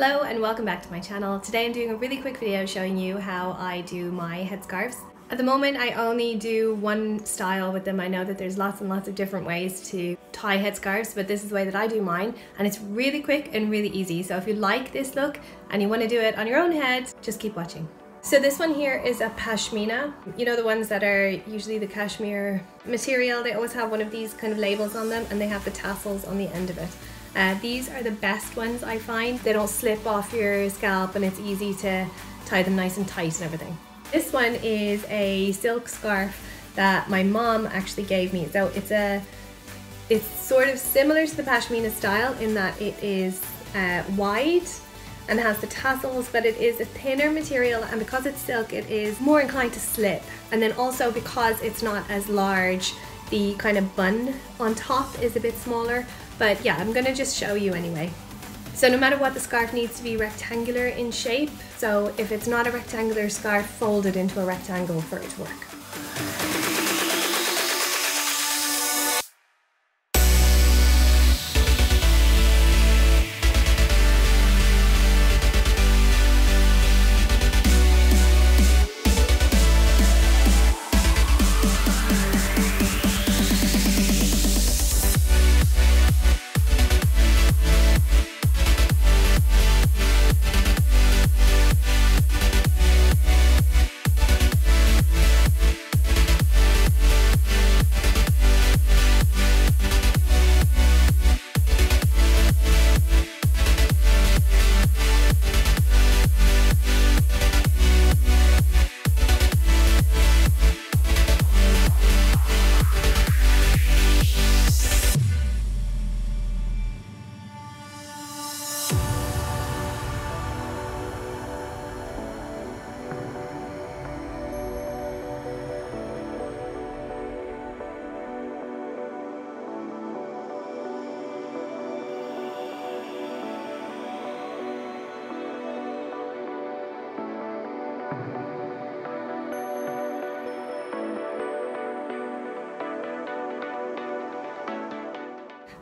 Hello and welcome back to my channel. Today I'm doing a really quick video showing you how I do my headscarves. At the moment I only do one style with them. I know that there's lots and lots of different ways to tie headscarves, but this is the way that I do mine, and it's really quick and really easy. So if you like this look and you want to do it on your own head, just keep watching. So this one here is a pashmina. You know, the ones that are usually the cashmere material, they always have one of these kind of labels on them and they have the tassels on the end of it. These are the best ones I find. They don't slip off your scalp and it's easy to tie them nice and tight and everything. This one is a silk scarf that my mom actually gave me. So it's sort of similar to the pashmina style in that it is wide and has the tassels, but it is a thinner material, and because it's silk it is more inclined to slip. And then also because it's not as large, the kind of bun on top is a bit smaller. But yeah, I'm gonna just show you anyway. So no matter what, the scarf needs to be rectangular in shape. So if it's not a rectangular scarf, fold it into a rectangle for it to work.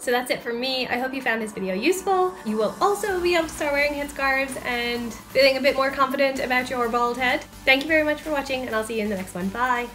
So that's it for me. I hope you found this video useful. You will also be able to start wearing headscarves and feeling a bit more confident about your bald head. Thank you very much for watching, and I'll see you in the next one. Bye!